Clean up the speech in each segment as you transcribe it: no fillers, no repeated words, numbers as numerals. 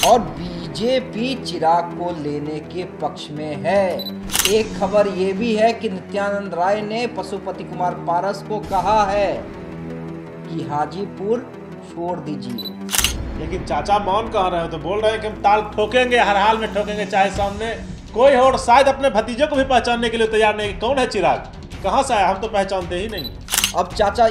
और बीजेपी चिराग को लेने के पक्ष में है। एक खबर ये भी है कि नित्यानंद राय ने पशुपति कुमार पारस को कहा है कि हाजीपुर छोड़ दीजिए। लेकिन चाचा मौन कह रहे हो, तो बोल रहे हैं कि हम ताल ठोकेंगे, हर हाल में ठोकेंगे, चाहे सामने कोई हो। और शायद अपने भतीजे को भी पहचानने के लिए तैयार नहीं। कौन है चिराग, कहाँ से आया, हम तो पहचानते ही नहीं। अब चाचा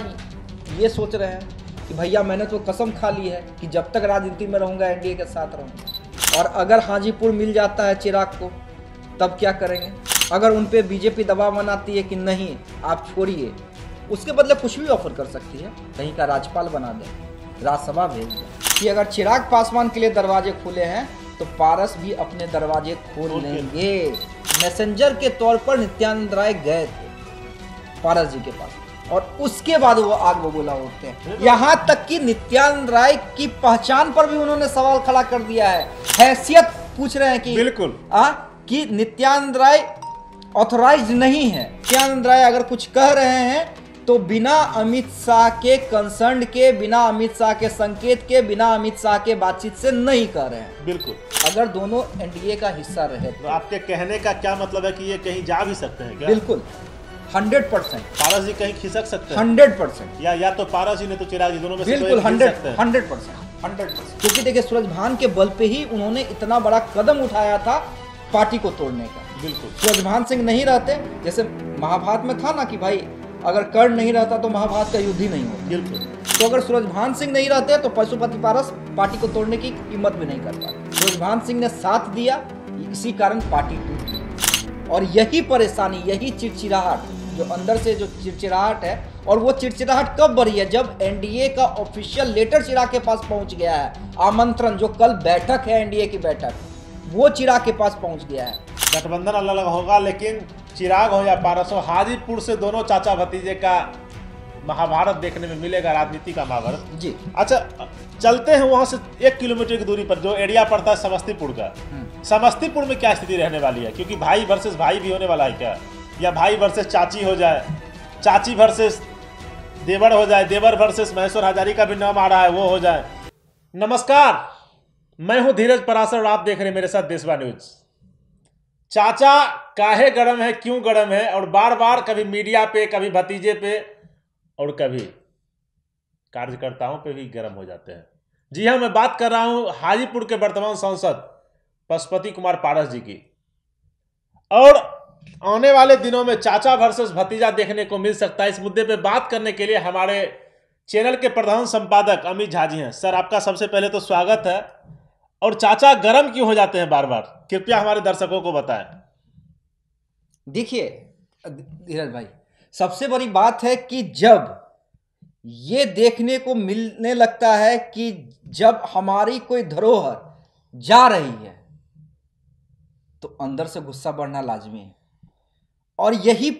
ये सोच रहे हैं कि भैया मैंने तो कसम खा ली है कि जब तक राजनीति में रहूंगा एनडीए के साथ रहूंगा, और अगर हाजीपुर मिल जाता है चिराग को तब क्या करेंगे। अगर उन पे बीजेपी दबाव बनाती है कि नहीं आप छोड़िए, उसके बदले कुछ भी ऑफर कर सकती है, कहीं का राज्यपाल बना दे, राज्यसभा भेज दे। कि अगर चिराग पासवान के लिए दरवाजे खुले हैं तो पारस भी अपने दरवाजे खोल लेंगे। मैसेंजर के तौर पर नित्यानंद राय गए थे पारस जी के पास, और उसके बाद वो आग बबूला होते हैं। यहाँ तक कि नित्यानंद राय की पहचान पर भी उन्होंने सवाल खड़ा कर दिया है। हैसियत पूछ रहे हैं कि बिल्कुल कि नित्यानंद राय ऑथराइज्ड नहीं है। नित्यानंद राय अगर कुछ कह रहे हैं तो बिना अमित शाह के कंसर्न के, बिना अमित शाह के संकेत के, बिना अमित शाह के बातचीत से नहीं कर रहे हैं। बिल्कुल। अगर दोनों एनडीए का हिस्सा रहे तो आपके कहने का क्या मतलब है कि ये कहीं जा भी सकते हैं क्या? बिल्कुल 100%। पारस जी कहीं खिसक सकते हैं 100%। या तो पारस जी ने तो चिराग जी, दोनों में से बिल्कुल कोई खिसक सकते हैं। 100%। क्योंकि देखिए सूरजभान के बल पे ही उन्होंने इतना बड़ा कदम उठाया था पार्टी को तोड़ने का। बिल्कुल। सूरजभान सिंह नहीं रहते, जैसे महाभारत में था ना कि भाई अगर कर्ण नहीं रहता तो महाभारत का युद्ध ही नहीं होता। बिल्कुल। तो अगर सूरजभान सिंह नहीं रहते तो पशुपति पारस पार्टी को तोड़ने की हिम्मत भी नहीं करता। सूरजभान सिंह ने साथ दिया, इसी कारण पार्टी टूटी। और यही परेशानी, यही चिड़चिड़ाहट, जो अंदर से जो चिड़चिड़ाहट है, और वो चिड़चिड़ाहट कब बढ़ी है, जब एनडीए का ऑफिशियल लेटर चिराग के पास पहुंच गया है। आमंत्रण, जो कल बैठक है एनडीए की बैठक, वो चिराग के पास पहुंच गया है। गठबंधन अलग अलग होगा, लेकिन चिराग हो या पारस हो, हाजीपुर से दोनों चाचा भतीजे का महाभारत देखने में मिलेगा, राजनीति का महाभारत जी। अच्छा, चलते हैं वहां से 1 किलोमीटर की दूरी पर जो एरिया पड़ता है समस्तीपुर का। समस्तीपुर में क्या स्थिति रहने वाली है, क्योंकि भाई वर्सेस भाई भी होने वाला है क्या, या भाई वर्सेस चाची हो जाए, चाची वर्सेस देवर हो जाए, देवर वर्सेस महेश्वर हजारी का भी नाम आ रहा है वो हो जाए। नमस्कार, मैं हूं धीरज पराशर और आप देख रहे हैं मेरे साथ देशवा न्यूज। चाचा काहे गरम है, क्यों गरम है, और बार बार कभी मीडिया पे, कभी भतीजे पे, और कभी कार्यकर्ताओं पे भी गर्म हो जाते हैं। जी हाँ, मैं बात कर रहा हूं हाजीपुर के वर्तमान सांसद पशुपति कुमार पारस जी की। और आने वाले दिनों में चाचा वर्सेस भतीजा देखने को मिल सकता है। इस मुद्दे पे बात करने के लिए हमारे चैनल के प्रधान संपादक अमित झा जी हैं। सर, आपका सबसे पहले तो स्वागत है। और चाचा गरम क्यों हो जाते हैं बार बार, कृपया हमारे दर्शकों को बताएं। देखिए धीरज भाई, सबसे बड़ी बात है कि जब ये देखने को मिलने लगता है कि जब हमारी कोई धरोहर जा रही है तो अंदर से गुस्सा बढ़ना लाजमी है। और यही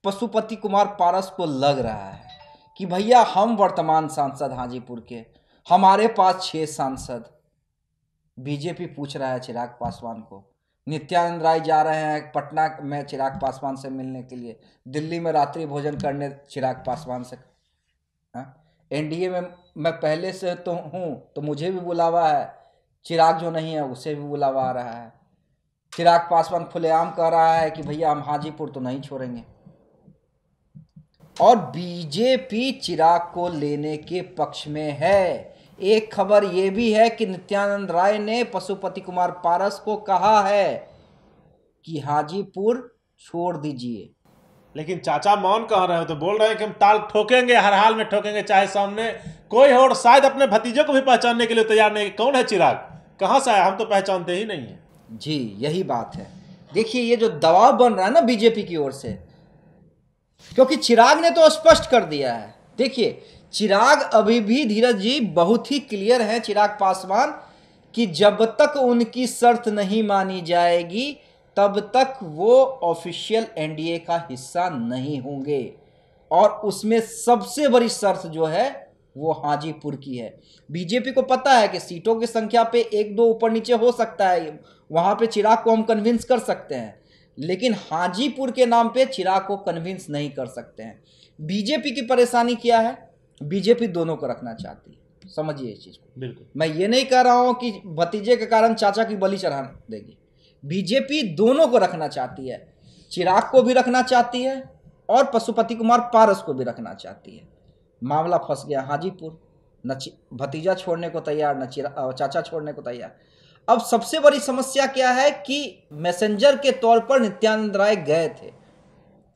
पशुपति कुमार पारस को लग रहा है कि भैया हम वर्तमान सांसद हाजीपुर के, हमारे पास 6 सांसद, बीजेपी पूछ रहा है चिराग पासवान को, नित्यानंद राय जा रहे हैं पटना में चिराग पासवान से मिलने के लिए, दिल्ली में रात्रि भोजन करने चिराग पासवान से। एनडीए में मैं पहले से तो हूँ तो मुझे भी बुलावा है, चिराग जो नहीं है उसे भी बुलावा आ रहा है। चिराग पासवान खुलेआम कह रहा है कि भैया हम हाजीपुर तो नहीं छोड़ेंगे। और बीजेपी चिराग को लेने के पक्ष में है। एक खबर यह भी है कि नित्यानंद राय ने पशुपति कुमार पारस को कहा है कि हाजीपुर छोड़ दीजिए। लेकिन चाचा मौन कह रहे हो, तो बोल रहे हैं कि हम ताल ठोकेंगे, हर हाल में ठोकेंगे, चाहे सामने कोई हो। और शायद अपने भतीजे को भी पहचानने के लिए तैयार नहीं। कौन है चिराग, कहाँ से आया, हम तो पहचानते ही नहीं है। जी यही बात है। देखिए ये जो दबाव बन रहा है ना बीजेपी की ओर से, क्योंकि चिराग ने तो स्पष्ट कर दिया है। देखिए चिराग अभी भी, धीरज जी, बहुत ही क्लियर है चिराग पासवान, कि जब तक उनकी शर्त नहीं मानी जाएगी तब तक वो ऑफिशियल एनडीए का हिस्सा नहीं होंगे। और उसमें सबसे बड़ी शर्त जो है वो हाजीपुर की है। बीजेपी को पता है कि सीटों की संख्या पे 1-2 ऊपर नीचे हो सकता है, वहां पे चिराग को हम कन्विंस कर सकते हैं, लेकिन हाजीपुर के नाम पे चिराग को कन्विंस नहीं कर सकते हैं। बीजेपी की परेशानी क्या है, बीजेपी दोनों को रखना चाहती है। समझिए इस चीज को। बिल्कुल। मैं ये नहीं कह रहा हूं कि भतीजे के कारण चाचा की बलि चढ़ा देगी। बीजेपी दोनों को रखना चाहती है, चिराग को भी रखना चाहती है और पशुपति कुमार पारस को भी रखना चाहती है। मामला फंस गया हाजीपुर, न भतीजा छोड़ने को तैयार, न चाचा छोड़ने को तैयार। अब सबसे बड़ी समस्या क्या है कि मैसेंजर के तौर पर नित्यानंद राय गए थे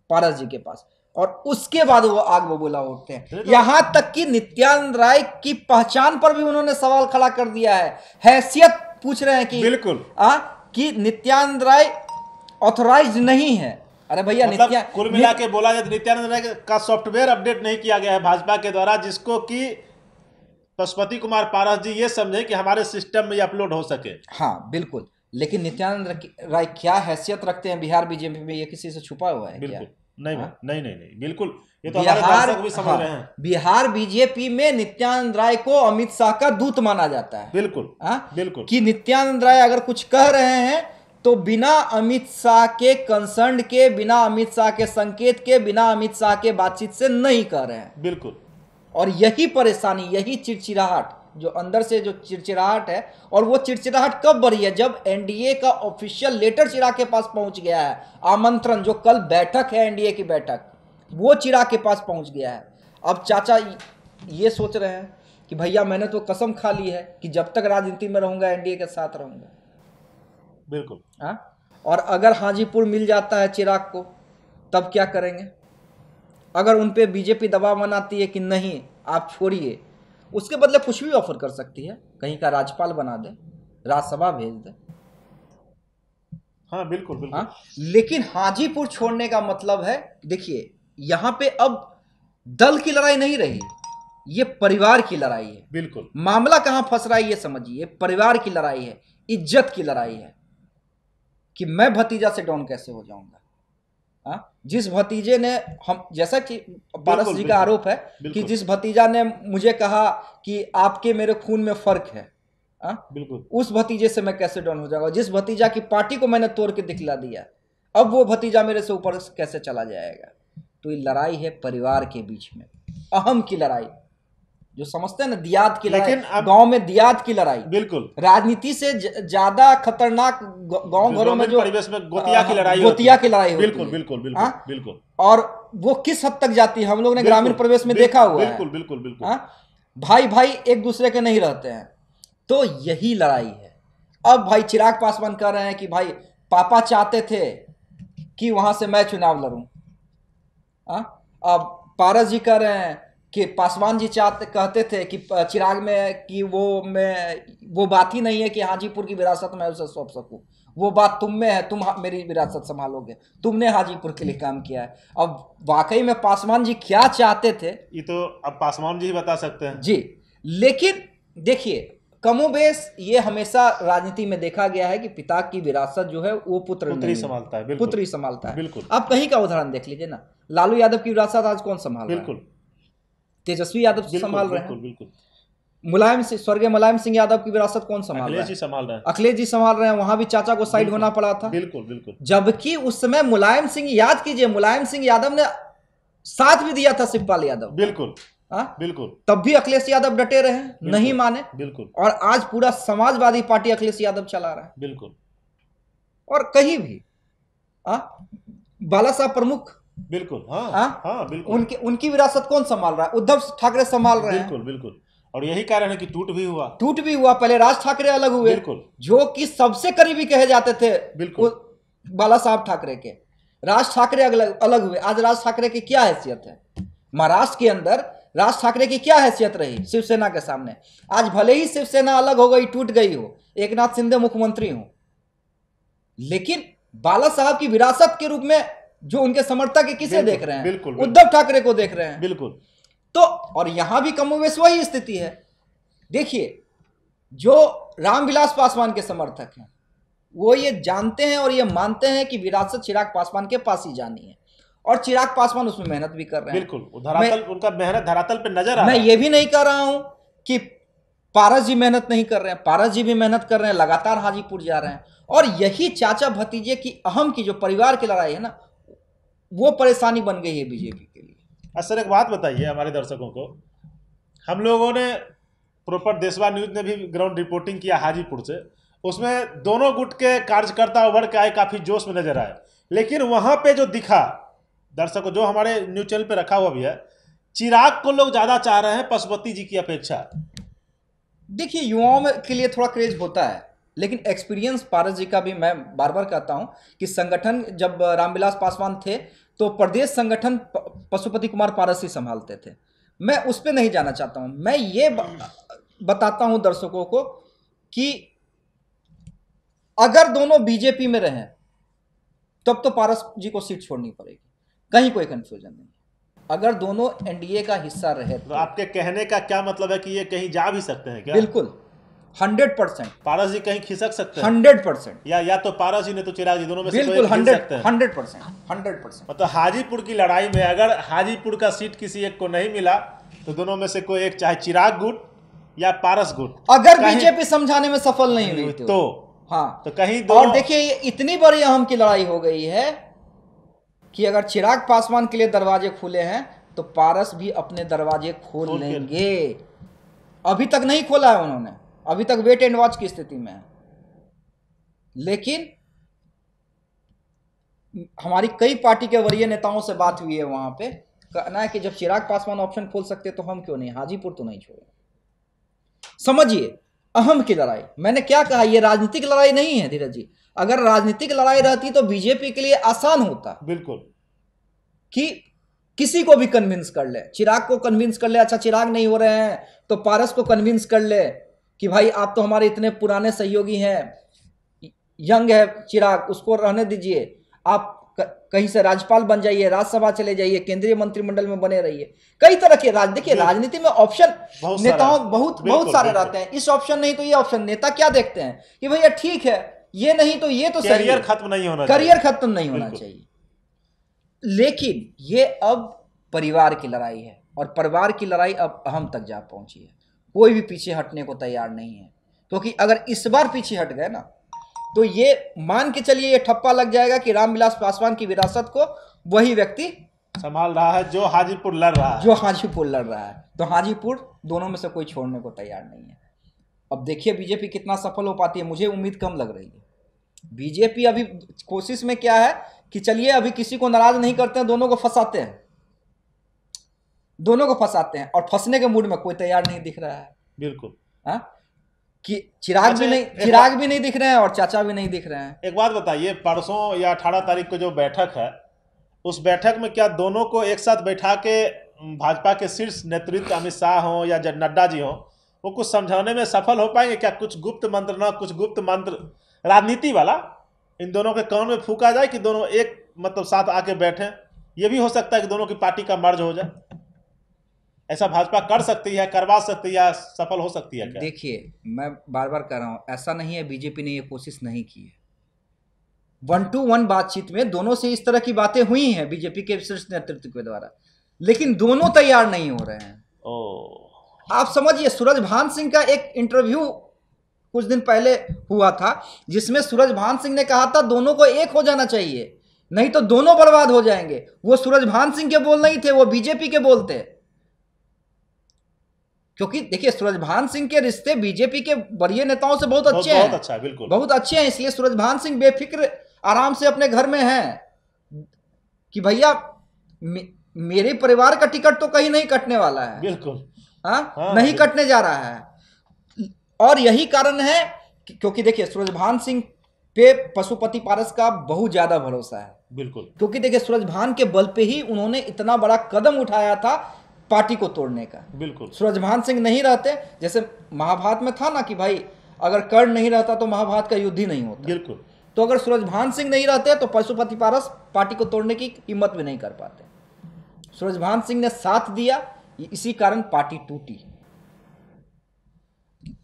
पारस जी के पास और उसके बाद वो आग बबूला उठते हैं। यहां तक कि नित्यानंद राय की पहचान पर भी उन्होंने सवाल खड़ा कर दिया है, हैसियत पूछ रहे हैं कि बिल्कुल कि नित्यानंद राय ऑथराइज्ड नहीं है। अरे भैया मतलब कुल मिला के बोला जाए नित्यानंद राय का सॉफ्टवेयर अपडेट नहीं किया गया है भाजपा के द्वारा, जिसको कि पशुपति कुमार पारस जी ये समझे कि हमारे सिस्टम में ये अपलोड हो सके। हाँ बिल्कुल, लेकिन नित्यानंद राय क्या हैसियत रखते हैं बिहार बीजेपी में, ये किसी से छुपा हुआ है? बिल्कुल क्या? नहीं बिल्कुल, ये तो हमारे दर्शक भी समझ रहे हैं। बिहार बीजेपी में नित्यानंद राय को अमित शाह का दूत माना जाता है। बिल्कुल बिल्कुल, कि नित्यानंद राय अगर कुछ कह रहे हैं तो बिना अमित शाह के कंसर्न के, बिना अमित शाह के संकेत के, बिना अमित शाह के बातचीत से नहीं कह रहे हैं। बिल्कुल। और यही परेशानी, यही चिड़चिड़ाहट, जो अंदर से जो चिड़चिड़ाहट है, और वो चिड़चिड़ाहट कब बढ़ी है? जब एनडीए का ऑफिशियल लेटर चिराग के पास पहुंच गया है, आमंत्रण, जो कल बैठक है एनडीए की बैठक, वो चिराग के पास पहुंच गया है। अब चाचा ये सोच रहे हैं कि भैया मैंने तो कसम खा ली है कि जब तक राजनीति में रहूंगा एनडीए के साथ रहूंगा। बिल्कुल। और अगर हाजीपुर मिल जाता है चिराग को, तब क्या करेंगे? अगर उन पे बीजेपी दबाव बनाती है कि नहीं आप छोड़िए, उसके बदले कुछ भी ऑफर कर सकती है, कहीं का राज्यपाल बना दे, राज्यसभा भेज दे। हाँ बिल्कुल बिल्कुल। लेकिन हाजीपुर छोड़ने का मतलब है, देखिए यहां पे अब दल की लड़ाई नहीं रही, ये परिवार की लड़ाई है। बिल्कुल। मामला कहां फंस रहा है ये समझिए, परिवार की लड़ाई है, इज्जत की लड़ाई है कि मैं भतीजा से डाउन कैसे हो जाऊंगा। जिस भतीजे ने, हम जैसा कि पारस जी का आरोप है कि जिस भतीजा ने मुझे कहा कि आपके मेरे खून में फर्क है, बिल्कुल, उस भतीजे से मैं कैसे डाउन हो जाऊंगा? जिस भतीजा की पार्टी को मैंने तोड़ के दिखला दिया, अब वो भतीजा मेरे से ऊपर कैसे चला जाएगा? तो ये लड़ाई है परिवार के बीच में, अहम की लड़ाई, जो समझते हैं ना, दियाद की लड़ाई, गांव में दियाद की लड़ाई। बिल्कुल। राजनीति से ज्यादा खतरनाक गांव घरों में जो परिवेश में गोतिया की लड़ाई होती है। बिल्कुल बिल्कुल बिल्कुल बिल्कुल। और वो किस हद तक जाती है, हम लोग ने ग्रामीण परिवेश में देखा हुआ है। बिल्कुल बिल्कुल बिल्कुल। भाई भाई एक दूसरे के नहीं रहते हैं, तो यही लड़ाई है। अब भाई चिराग पासवान कह रहे हैं कि भाई पापा चाहते थे कि वहां से मैं चुनाव लड़ूं। अब पारस जी कह रहे हैं कि पासवान जी कहते थे कि चिराग में कि वो बात ही नहीं है कि हाजीपुर की विरासत में उसे सौंप सकूं, वो बात तुम में है, तुम मेरी विरासत संभालोगे, तुमने हाजीपुर के लिए काम किया है। अब वाकई में पासवान जी क्या चाहते थे ये तो अब पासवान जी ही बता सकते हैं जी। लेकिन देखिए कमोबेश ये हमेशा राजनीति में देखा गया है कि पिता की विरासत जो है वो पुत्र ही संभालता है। पुत्र ही संभालता है। बिल्कुल। आप कहीं का उदाहरण देख लीजिए ना, लालू यादव की विरासत आज कौन संभाल रहा है? बिल्कुल, तेजस्वी यादव संभाल रहे हैं। बिल्कुल। मुलायम सिंह, स्वर्गीय मुलायम सिंह यादव की विरासत कौन संभाल रहा है? अखिलेश जी संभाल रहे हैं। वहां भी चाचा को साइड होना पड़ा था। बिल्कुल बिल्कुल। जबकि उस समय मुलायम सिंह, याद कीजिए, मुलायम सिंह यादव ने साथ भी दिया था शिवपाल यादव। बिल्कुल बिल्कुल। तब भी अखिलेश यादव डटे रहे, नहीं माने। बिल्कुल। और आज पूरा समाजवादी पार्टी अखिलेश यादव चला रहा है। बिल्कुल। और कहीं भी बाला साहब प्रमुख, बिल्कुल। हाँ बिल्कुल। उनकी विरासत कौन संभाल रहा है? उद्धव ठाकरे संभाल रहे हैं। बिल्कुल बिल्कुल। और यही कारण है कि टूट भी हुआ। पहले राज ठाकरे अलग हुए, बिल्कुल, जो कि सबसे करीबी कहे जाते थे बिल्कुल बाला साहब ठाकरे के। राज ठाकरे अलग हुए। आज राज ठाकरे की क्या हैसियत है? महाराष्ट्र के अंदर राज ठाकरे की क्या हैसियत रही शिवसेना के सामने? आज भले ही शिवसेना अलग हो गई, टूट गई हो, एकनाथ शिंदे मुख्यमंत्री हो, लेकिन बाला साहब की विरासत के रूप में जो उनके समर्थक है, किसे देख रहे हैं? बिल्कुल, उद्धव ठाकरे को देख रहे हैं। बिल्कुल। तो और यहां भी कमोबेश वही स्थिति है। देखिए, जो रामविलास पासवान के समर्थक हैं वो ये जानते हैं और ये मानते हैं कि विरासत चिराग पासवान के पास ही जानी है, और चिराग पासवान उसमें मेहनत भी कर रहे हैं। बिल्कुल, उनका मेहनत धरातल पे नजर आ रहा है। मैं ये भी नहीं कह रहा हूं कि पारस जी मेहनत नहीं कर रहे हैं, पारस जी भी मेहनत कर रहे हैं, लगातार हाजीपुर जा रहे हैं। और यही चाचा भतीजे की अहम की जो परिवार की लड़ाई है ना, वो परेशानी बन गई है बीजेपी के लिए। सर एक बात बताइए हमारे दर्शकों को, हम लोगों ने प्रॉपर देशवा न्यूज ने भी ग्राउंड रिपोर्टिंग किया हाजीपुर से, उसमें दोनों गुट के कार्यकर्ता उभर के आए, काफी जोश में नजर आए। लेकिन वहां पे जो दिखा दर्शकों, जो हमारे न्यूज चैनल पे रखा हुआ भी है, चिराग को लोग ज्यादा चाह रहे हैं पशुपति जी की अपेक्षा। देखिए, युवाओं के लिए थोड़ा क्रेज होता है, लेकिन एक्सपीरियंस पारस जी का भी मैं बार बार कहता हूं कि संगठन जब रामविलास पासवान थे तो प्रदेश संगठन पशुपति कुमार पारस ही संभालते थे। मैं उस पर नहीं जाना चाहता हूं। मैं ये बताता हूं दर्शकों को कि अगर दोनों बीजेपी में रहें तब तो पारस जी को सीट छोड़नी पड़ेगी, कहीं कोई कंफ्यूजन नहीं। अगर दोनों एनडीए का हिस्सा रहे तो आपके कहने का क्या मतलब है कि ये कहीं जा भी सकते हैं क्या? बिल्कुल 100%। पारस जी कहीं खिसक सकते हैं 100%। या तो पारस जी ने तो चिराग जी, दोनों में से कोई बिल्कुल एक खिसक सकते हैं। 100%। मतलब हाजीपुर की लड़ाई में अगर हाजीपुर का सीट किसी एक को नहीं मिला तो दोनों में से कोई एक, चाहे चिराग गुट या पारस गुट, अगर बीजेपी समझाने में सफल नहीं हुई तो हाँ, तो कहीं और देखिए ये इतनी बड़ी अहम की लड़ाई हो गई है कि अगर चिराग पासवान के लिए दरवाजे खुले हैं तो पारस भी अपने दरवाजे खोल लेंगे। अभी तक नहीं खोला है उन्होंने, अभी तक वेट एंड वॉच की स्थिति में है। लेकिन हमारी कई पार्टी के वरीय नेताओं से बात हुई है, वहां पे कहना है कि जब चिराग पासवान ऑप्शन खोल सकते तो हम क्यों नहीं, हाजीपुर तो नहीं छोड़े। समझिए अहम की लड़ाई, मैंने क्या कहा, यह राजनीतिक लड़ाई नहीं है धीरज जी। अगर राजनीतिक लड़ाई रहती तो बीजेपी के लिए आसान होता, बिल्कुल, कि किसी को भी कन्विंस कर ले, चिराग को कन्विंस कर ले, अच्छा चिराग नहीं हो रहे हैं तो पारस को कन्विंस कर ले कि भाई आप तो हमारे इतने पुराने सहयोगी हैं, यंग है चिराग, उसको रहने दीजिए, आप कहीं से राज्यपाल बन जाइए, राज्यसभा चले जाइए, केंद्रीय मंत्रिमंडल में बने रहिए। कई तरह के देखिए राजनीति में ऑप्शन नेताओं बहुत सारे रहते हैं। इस ऑप्शन नहीं तो ये ऑप्शन, नेता क्या देखते हैं कि भैया ठीक है, ये नहीं तो ये तो सही, करियर खत्म नहीं होना, करियर खत्म नहीं होना चाहिए। लेकिन ये अब परिवार की लड़ाई है और परिवार की लड़ाई अब अहम तक जा पहुंची है। कोई भी पीछे हटने को तैयार नहीं है, क्योंकि अगर इस बार पीछे हट गए ना तो ये मान के चलिए ये ठप्पा लग जाएगा कि रामविलास पासवान की विरासत को वही व्यक्ति संभाल रहा है जो हाजीपुर लड़ रहा है, तो हाजीपुर दोनों में से कोई छोड़ने को तैयार नहीं है। अब देखिए बीजेपी कितना सफल हो पाती है, मुझे उम्मीद कम लग रही है। बीजेपी अभी कोशिश में क्या है कि चलिए अभी किसी को नाराज नहीं करते हैं, दोनों को फंसाते हैं और फंसने के मूड में कोई तैयार नहीं दिख रहा है। बिल्कुल हाँ, कि चिराग भी नहीं दिख रहे हैं और चाचा भी नहीं दिख रहे हैं। एक बात बताइए, परसों या 18 तारीख को जो बैठक है, उस बैठक में क्या दोनों को एक साथ बैठा के भाजपा के शीर्ष नेतृत्व अमित शाह हो या नड्डा जी हो, वो कुछ समझाने में सफल हो पाएंगे क्या? कुछ गुप्त मंत्र राजनीति वाला इन दोनों के कान में फूका जाए कि दोनों एक मतलब साथ आके बैठे। ये भी हो सकता है कि दोनों की पार्टी का मर्ज हो जाए। ऐसा भाजपा कर सकती है, करवा सकती है, सफल हो सकती है क्या? देखिए मैं बार बार कह रहा हूं, ऐसा नहीं है बीजेपी ने ये कोशिश नहीं की है। 1-to-1 बातचीत में दोनों से इस तरह की बातें हुई हैं बीजेपी के शीर्ष नेतृत्व के द्वारा, लेकिन दोनों तैयार नहीं हो रहे हैं। आप समझिए, सूरजभान सिंह का एक इंटरव्यू कुछ दिन पहले हुआ था जिसमें सूरजभान सिंह ने कहा था दोनों को एक हो जाना चाहिए, नहीं तो दोनों बर्बाद हो जाएंगे। वो सूरजभान सिंह के बोल नहीं थे, वो बीजेपी के बोल थे। क्योंकि देखिए सूरजभान सिंह के रिश्ते बीजेपी के वरीय नेताओं से बहुत अच्छे हैं, बिल्कुल बहुत अच्छे हैं। इसलिए सूरजभान सिंह बेफिक्र आराम से अपने घर में हैं कि भैया मेरे परिवार का टिकट तो कहीं नहीं कटने वाला है, बिल्कुल नहीं कटने जा रहा है। और यही कारण है क्योंकि देखिए सूरजभान सिंह पे पशुपति पारस का बहुत ज्यादा भरोसा है। बिल्कुल, क्योंकि देखिए सूरजभान के बल पे ही उन्होंने इतना बड़ा कदम उठाया था पार्टी को तोड़ने का। बिल्कुल, सूरजभान सिंह नहीं रहते, जैसे महाभारत में था ना कि भाई अगर कर्ण नहीं रहता तो महाभारत का युद्ध ही नहीं होता। बिल्कुल, तो अगर सूरजभान सिंह नहीं रहते तो पशुपति पारस पार्टी को तोड़ने की हिम्मत भी नहीं कर पाते। सूरजभान सिंह ने साथ दिया, इसी कारण पार्टी टूटी।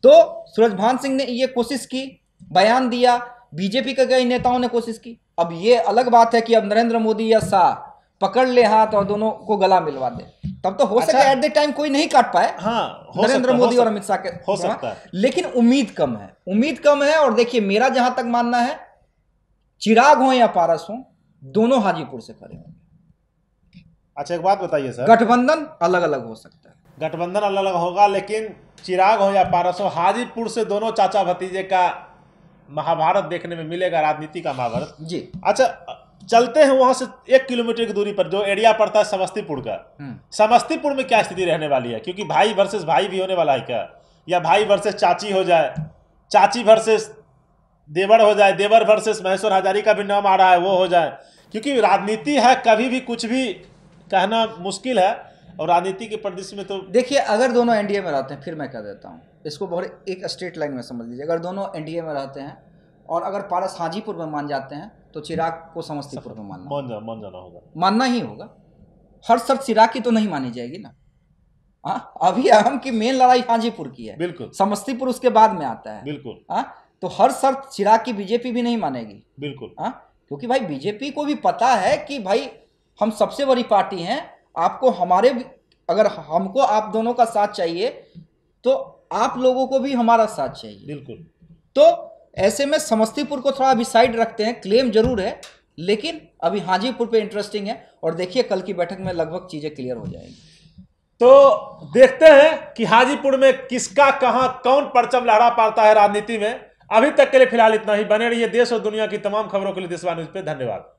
तो सूरजभान सिंह ने ये कोशिश की, बयान दिया, बीजेपी के कई नेताओं ने कोशिश की। अब ये अलग बात है कि अब नरेंद्र मोदी या शाह पकड़ ले हाथ और दोनों को गला मिलवा दे, तब तो हो सके एट द टाइम कोई नहीं काट पाए, नरेंद्र मोदी और अमित शाह के, हो सकता है, लेकिन उम्मीद कम है। और देखिए मेरा जहां तक मानना है, चिराग हो या पारस हो, दोनों हाजीपुर से खड़े होंगे। अच्छा एक बात बताइए सर, गठबंधन अलग अलग हो सकता है। गठबंधन अलग अलग होगा, लेकिन चिराग हो या पारस हो, हाजीपुर से दोनों चाचा भतीजे का महाभारत देखने में मिलेगा, राजनीति का महाभारत जी। अच्छा, चलते हैं वहां से 1 किलोमीटर की दूरी पर जो एरिया पड़ता है समस्तीपुर का। समस्तीपुर में क्या स्थिति रहने वाली है? क्योंकि भाई वर्सेस भाई भी होने वाला है क्या, या भाई वर्सेस चाची हो जाए, चाची वर्सेस देवर हो जाए, देवर वर्सेस महेश्वर हजारी का भी नाम आ रहा है वो हो जाए, क्योंकि राजनीति है, कभी भी कुछ भी कहना मुश्किल है। और राजनीति के परिदृश्य में तो देखिए, अगर दोनों एनडीए में रहते हैं, फिर मैं कह देता हूँ इसको बहुत एक स्ट्रेट लाइन में समझ लीजिए, अगर दोनों एनडीए में रहते हैं और अगर पारस हाजीपुर में मान जाते हैं तो चिराग को समस्तीपुर में मान जाना होगा, मानना ही होगा। हर शर्त चिराग की तो नहीं मानी जाएगी ना। हाँ, अभी अहम की मेन लड़ाई हाजीपुर की है, बिल्कुल, समस्तीपुर उसके बाद में आता है, बिल्कुल। हाँ, तो हर शर्त चिराग की बीजेपी भी नहीं मानेगी, बिल्कुल। हाँ, क्योंकि भाई बीजेपी को भी पता है कि भाई हम सबसे बड़ी पार्टी हैं, आपको हमारे अगर हमको आप दोनों का साथ चाहिए तो आप लोगों को भी हमारा साथ चाहिए। बिल्कुल। तो ऐसे में समस्तीपुर को थोड़ा अभी साइड रखते हैं, क्लेम जरूर है, लेकिन अभी हाजीपुर पे इंटरेस्टिंग है, और देखिए कल की बैठक में लगभग चीजें क्लियर हो जाएंगी। तो देखते हैं कि हाजीपुर में किसका कहां कौन परचम लहरा पाता है राजनीति में। अभी तक के लिए फिलहाल इतना ही। बने रहिए देश और दुनिया की तमाम खबरों के लिए देशवा न्यूज पे। धन्यवाद।